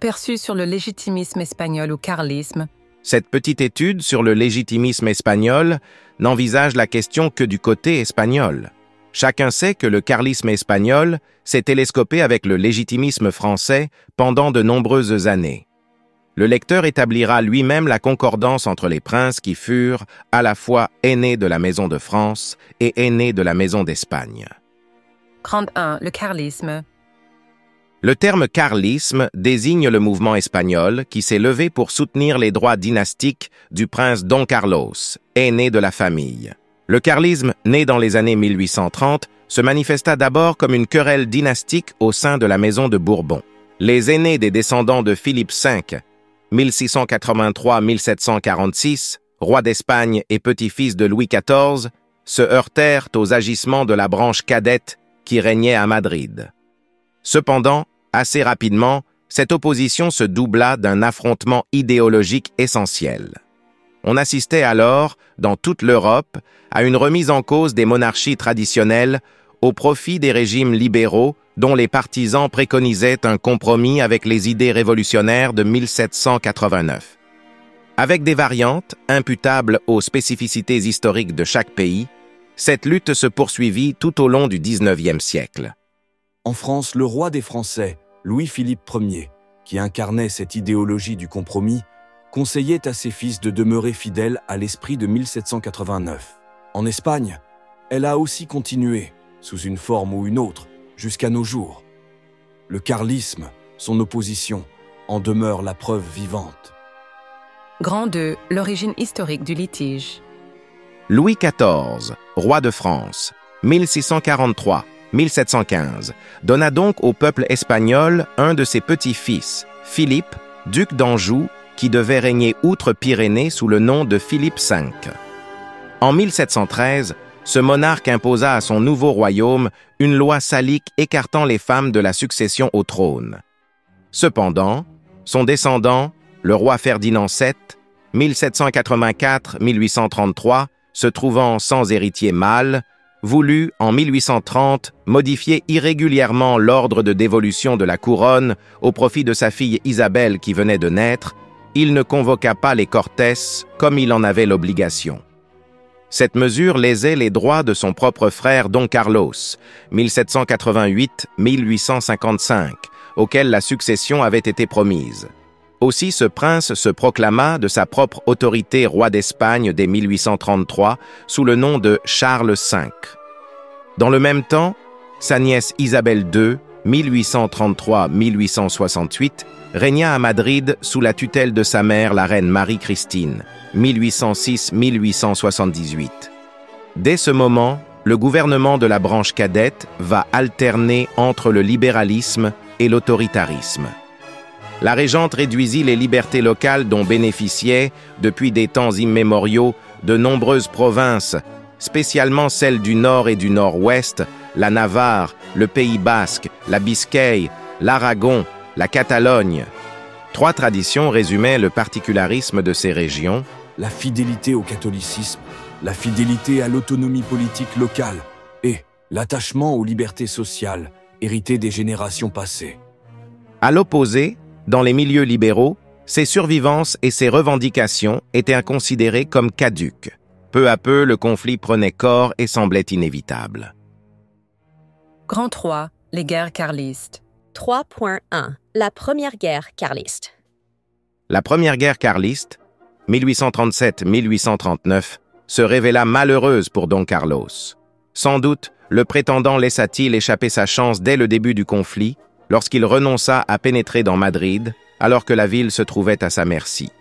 aperçu sur le légitimisme espagnol ou carlisme. Cette petite étude sur le légitimisme espagnol n'envisage la question que du côté espagnol. Chacun sait que le carlisme espagnol s'est télescopé avec le légitimisme français pendant de nombreuses années. Le lecteur établira lui-même la concordance entre les princes qui furent à la fois aînés de la Maison de France et aînés de la Maison d'Espagne. Grand 1. Le carlisme. Le terme carlisme désigne le mouvement espagnol qui s'est levé pour soutenir les droits dynastiques du prince Don Carlos, aîné de la famille. Le carlisme, né dans les années 1830, se manifesta d'abord comme une querelle dynastique au sein de la maison de Bourbon. Les aînés des descendants de Philippe V, 1683-1746, roi d'Espagne et petit-fils de Louis XIV, se heurtèrent aux agissements de la branche cadette qui régnait à Madrid. Cependant, assez rapidement, cette opposition se doubla d'un affrontement idéologique essentiel. On assistait alors, dans toute l'Europe, à une remise en cause des monarchies traditionnelles au profit des régimes libéraux dont les partisans préconisaient un compromis avec les idées révolutionnaires de 1789. Avec des variantes imputables aux spécificités historiques de chaque pays, cette lutte se poursuivit tout au long du XIXe siècle. En France, le roi des Français, Louis-Philippe Ier, qui incarnait cette idéologie du compromis, conseillait à ses fils de demeurer fidèles à l'esprit de 1789. En Espagne, elle a aussi continué, sous une forme ou une autre, jusqu'à nos jours. Le carlisme, son opposition, en demeure la preuve vivante. Grand 2. L'origine historique du litige. Louis XIV, roi de France, 1643-1715, donna donc au peuple espagnol un de ses petits-fils, Philippe, duc d'Anjou, qui devait régner outre-Pyrénées sous le nom de Philippe V. En 1713, ce monarque imposa à son nouveau royaume une loi salique écartant les femmes de la succession au trône. Cependant, son descendant, le roi Ferdinand VII, 1784-1833, se trouvant sans héritier mâle, voulut, en 1830, modifier irrégulièrement l'ordre de dévolution de la couronne au profit de sa fille Isabelle qui venait de naître. Il ne convoqua pas les Cortes comme il en avait l'obligation. Cette mesure lésait les droits de son propre frère Don Carlos, 1788-1855, auquel la succession avait été promise. Aussi ce prince se proclama de sa propre autorité roi d'Espagne dès 1833 sous le nom de Charles V. Dans le même temps, sa nièce Isabelle II, 1833-1868, régna à Madrid sous la tutelle de sa mère, la reine Marie-Christine, 1806-1878. Dès ce moment, le gouvernement de la branche cadette va alterner entre le libéralisme et l'autoritarisme. La régente réduisit les libertés locales dont bénéficiaient, depuis des temps immémoriaux, de nombreuses provinces, spécialement celles du Nord et du Nord-Ouest, la Navarre, le Pays basque, la Biscaye, l'Aragon, la Catalogne. 3 traditions résumaient le particularisme de ces régions. La fidélité au catholicisme, la fidélité à l'autonomie politique locale et l'attachement aux libertés sociales héritées des générations passées. À l'opposé, dans les milieux libéraux, ses survivances et ses revendications étaient considérées comme caduques. Peu à peu, le conflit prenait corps et semblait inévitable. Grand 3. Les guerres carlistes. 3.1. La première guerre carliste. La première guerre carliste, 1837-1839, se révéla malheureuse pour Don Carlos. Sans doute, le prétendant laissa-t-il échapper sa chance dès le début du conflit, lorsqu'il renonça à pénétrer dans Madrid, alors que la ville se trouvait à sa merci.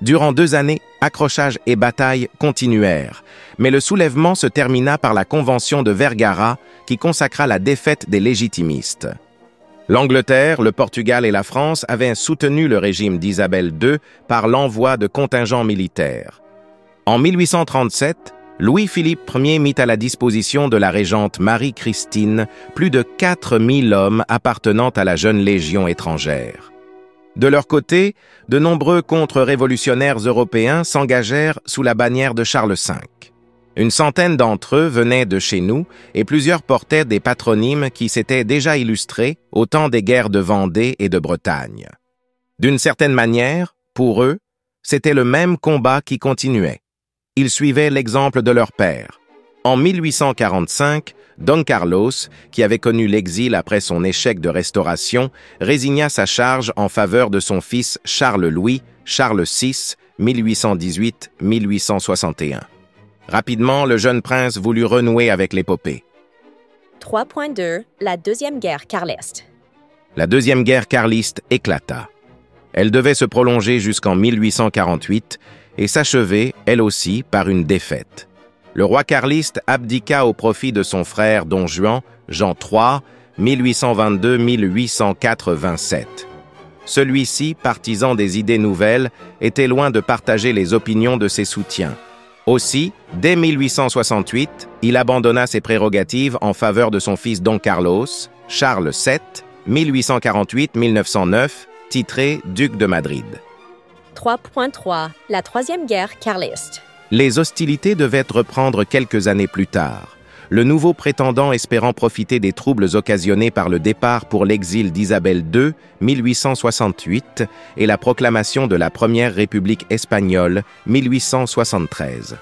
Durant 2 années, accrochages et batailles continuèrent, mais le soulèvement se termina par la Convention de Vergara qui consacra la défaite des légitimistes. L'Angleterre, le Portugal et la France avaient soutenu le régime d'Isabelle II par l'envoi de contingents militaires. En 1837, Louis-Philippe Ier mit à la disposition de la régente Marie-Christine plus de 4000 hommes appartenant à la jeune Légion étrangère. De leur côté, de nombreux contre-révolutionnaires européens s'engagèrent sous la bannière de Charles V. Une centaine d'entre eux venaient de chez nous et plusieurs portaient des patronymes qui s'étaient déjà illustrés au temps des guerres de Vendée et de Bretagne. D'une certaine manière, pour eux, c'était le même combat qui continuait. Ils suivaient l'exemple de leur père. En 1845, Don Carlos, qui avait connu l'exil après son échec de restauration, résigna sa charge en faveur de son fils Charles-Louis, Charles VI, 1818-1861. Rapidement, le jeune prince voulut renouer avec l'épopée. 3.2 La Deuxième Guerre carliste. La Deuxième Guerre carliste éclata. Elle devait se prolonger jusqu'en 1848 et s'achever, elle aussi, par une défaite. Le roi carliste abdiqua au profit de son frère Don Juan, Jean III, 1822-1887. Celui-ci, partisan des idées nouvelles, était loin de partager les opinions de ses soutiens. Aussi, dès 1868, il abandonna ses prérogatives en faveur de son fils Don Carlos, Charles VII, 1848-1909, titré duc de Madrid. 3.3 La Troisième Guerre carliste. Les hostilités devaient reprendre quelques années plus tard, le nouveau prétendant espérant profiter des troubles occasionnés par le départ pour l'exil d'Isabelle II, 1868, et la proclamation de la Première République espagnole, 1873.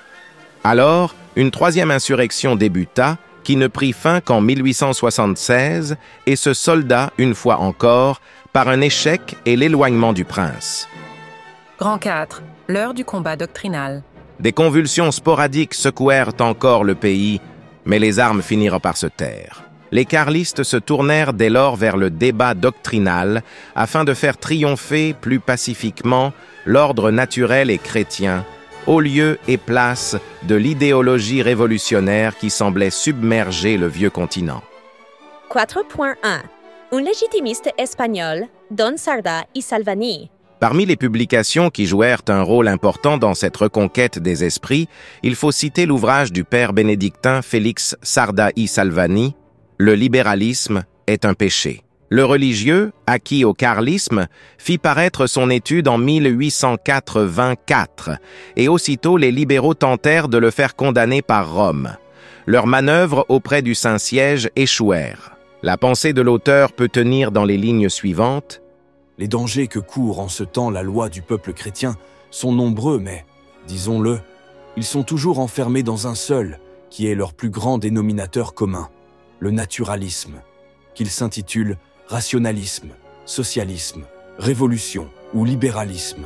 Alors, une troisième insurrection débuta, qui ne prit fin qu'en 1876 et se solda, une fois encore, par un échec et l'éloignement du prince. Grand 4. L'heure du combat doctrinal. Des convulsions sporadiques secouèrent encore le pays, mais les armes finirent par se taire. Les carlistes se tournèrent dès lors vers le débat doctrinal afin de faire triompher plus pacifiquement l'ordre naturel et chrétien, au lieu et place de l'idéologie révolutionnaire qui semblait submerger le vieux continent. 4.1 Un légitimiste espagnol, Don Sarda y Salvani. Parmi les publications qui jouèrent un rôle important dans cette reconquête des esprits, il faut citer l'ouvrage du père bénédictin Félix Sarda y Salvani, « Le libéralisme est un péché ». Le religieux, acquis au carlisme, fit paraître son étude en 1884, et aussitôt les libéraux tentèrent de le faire condamner par Rome. Leurs manœuvres auprès du Saint-Siège échouèrent. La pensée de l'auteur peut tenir dans les lignes suivantes. Les dangers que court en ce temps la loi du peuple chrétien sont nombreux, mais, disons-le, ils sont toujours enfermés dans un seul, qui est leur plus grand dénominateur commun, le naturalisme, qu'il s'intitule rationalisme, socialisme, révolution ou libéralisme.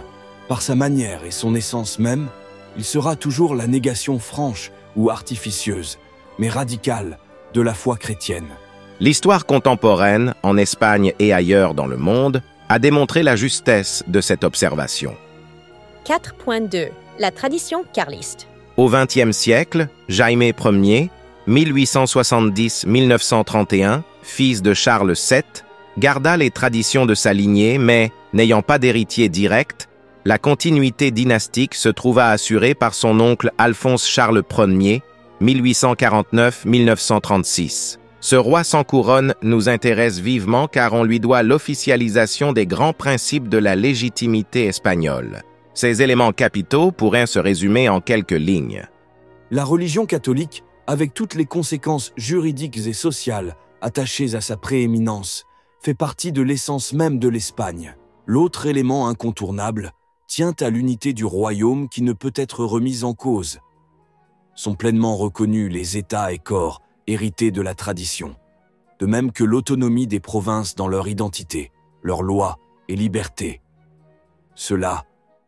Par sa manière et son essence même, il sera toujours la négation franche ou artificieuse, mais radicale, de la foi chrétienne. L'histoire contemporaine, en Espagne et ailleurs dans le monde, a démontré la justesse de cette observation. 4.2 La tradition carliste. Au XXe siècle, Jaime Ier, 1870-1931, fils de Charles VII, garda les traditions de sa lignée, mais, n'ayant pas d'héritier direct, la continuité dynastique se trouva assurée par son oncle Alphonse-Charles Ier, 1849-1936. Ce roi sans couronne nous intéresse vivement car on lui doit l'officialisation des grands principes de la légitimité espagnole. Ces éléments capitaux pourraient se résumer en quelques lignes. La religion catholique, avec toutes les conséquences juridiques et sociales attachées à sa prééminence, fait partie de l'essence même de l'Espagne. L'autre élément incontournable tient à l'unité du royaume qui ne peut être remise en cause. Sont pleinement reconnus les États et corps hérités de la tradition, de même que l'autonomie des provinces dans leur identité, leurs lois et libertés. Cela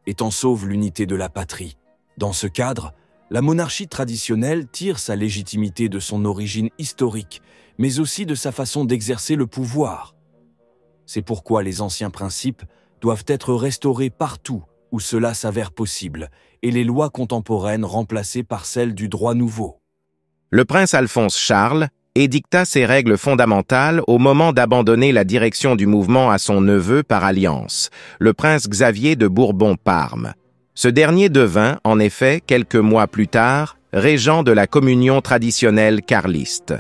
étant sauve l'unité de la patrie. Dans ce cadre, la monarchie traditionnelle tire sa légitimité de son origine historique, mais aussi de sa façon d'exercer le pouvoir. C'est pourquoi les anciens principes doivent être restaurés partout où cela s'avère possible, et les lois contemporaines remplacées par celles du droit nouveau. Le prince Alphonse Charles édicta ses règles fondamentales au moment d'abandonner la direction du mouvement à son neveu par alliance, le prince Xavier de Bourbon-Parme. Ce dernier devint, en effet, quelques mois plus tard, régent de la communion traditionnelle carliste.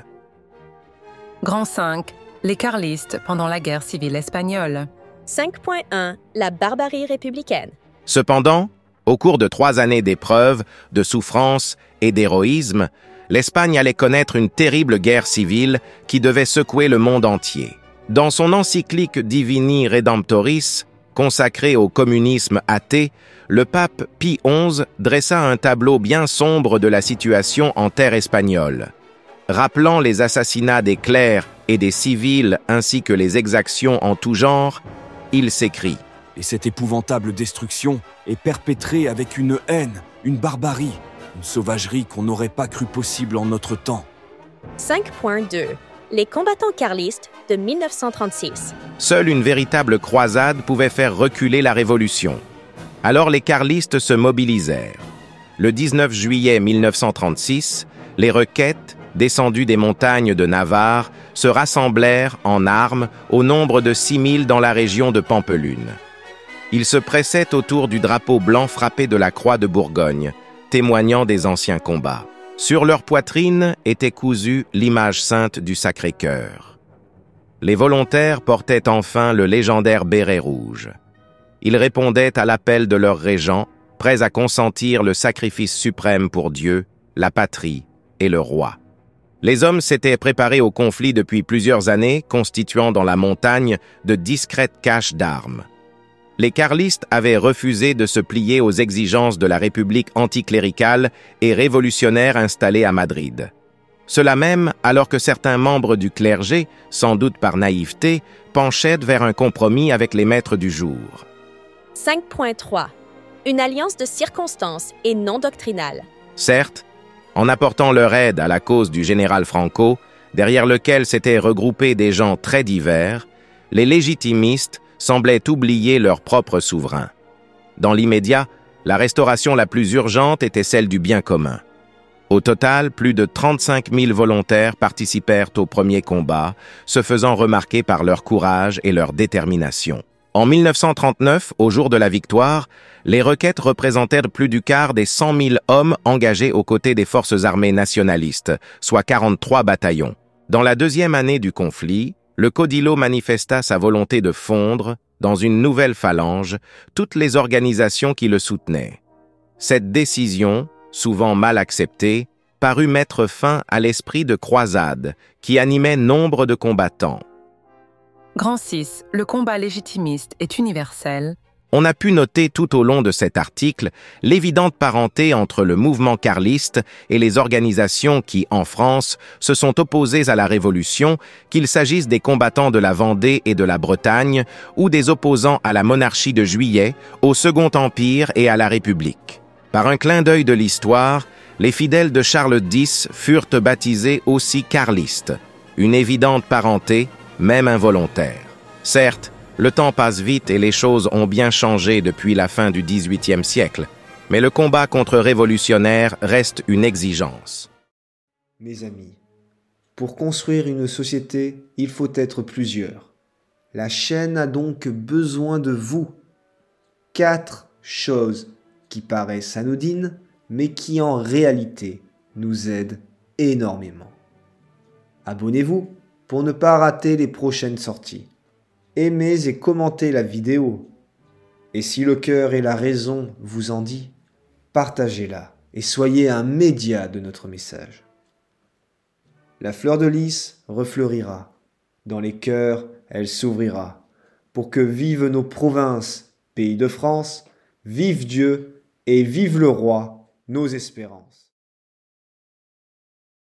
Grand 5. Les carlistes pendant la guerre civile espagnole. 5.1 La barbarie républicaine. Cependant, au cours de 3 années d'épreuves, de souffrances et d'héroïsme, l'Espagne allait connaître une terrible guerre civile qui devait secouer le monde entier. Dans son encyclique Divini Redemptoris, consacré au communisme athée, le pape Pie XI dressa un tableau bien sombre de la situation en terre espagnole. Rappelant les assassinats des clercs et des civils ainsi que les exactions en tout genre, il s'écrie « Et cette épouvantable destruction est perpétrée avec une haine, une barbarie, une sauvagerie qu'on n'aurait pas cru possible en notre temps. » 5.2 Les combattants carlistes de 1936. Seule une véritable croisade pouvait faire reculer la révolution. Alors les carlistes se mobilisèrent. Le 19 juillet 1936, les Requêtes, descendus des montagnes de Navarre, se rassemblèrent en armes au nombre de 6 000 dans la région de Pampelune. Ils se pressaient autour du drapeau blanc frappé de la croix de Bourgogne, témoignant des anciens combats. Sur leur poitrine était cousue l'image sainte du Sacré-Cœur. Les volontaires portaient enfin le légendaire béret rouge. Ils répondaient à l'appel de leur régent, prêts à consentir le sacrifice suprême pour Dieu, la patrie et le roi. Les hommes s'étaient préparés au conflit depuis plusieurs années, constituant dans la montagne de discrètes caches d'armes. Les carlistes avaient refusé de se plier aux exigences de la République anticléricale et révolutionnaire installée à Madrid. Cela même alors que certains membres du clergé, sans doute par naïveté, penchaient vers un compromis avec les maîtres du jour. 5.3 Une alliance de circonstances et non doctrinale. Certes, en apportant leur aide à la cause du général Franco, derrière lequel s'étaient regroupés des gens très divers, les légitimistes semblaient oublier leur propre souverain. Dans l'immédiat, la restauration la plus urgente était celle du bien commun. Au total, plus de 35 000 volontaires participèrent au premier combat, se faisant remarquer par leur courage et leur détermination. En 1939, au jour de la victoire, les Requêtes représentèrent plus du quart des 100 000 hommes engagés aux côtés des forces armées nationalistes, soit 43 bataillons. Dans la deuxième année du conflit, le Caudillo manifesta sa volonté de fondre, dans une nouvelle phalange, toutes les organisations qui le soutenaient. Cette décision, souvent mal acceptée, parut mettre fin à l'esprit de croisade qui animait nombre de combattants. Grand 6. Le combat légitimiste est universel. On a pu noter tout au long de cet article l'évidente parenté entre le mouvement carliste et les organisations qui, en France, se sont opposées à la Révolution, qu'il s'agisse des combattants de la Vendée et de la Bretagne ou des opposants à la monarchie de Juillet, au Second Empire et à la République. Par un clin d'œil de l'histoire, les fidèles de Charles X furent baptisés aussi carlistes, une évidente parenté, même involontaire. Certes, le temps passe vite et les choses ont bien changé depuis la fin du XVIIIe siècle, mais le combat contre révolutionnaires reste une exigence. Mes amis, pour construire une société, il faut être plusieurs. La chaîne a donc besoin de vous. 4 choses qui paraissent anodines, mais qui en réalité nous aident énormément. Abonnez-vous pour ne pas rater les prochaines sorties. Aimez et commentez la vidéo. Et si le cœur et la raison vous en dit, partagez-la et soyez un média de notre message. La fleur de lys refleurira. Dans les cœurs, elle s'ouvrira. Pour que vivent nos provinces, pays de France, vive Dieu et vive le roi, nos espérances.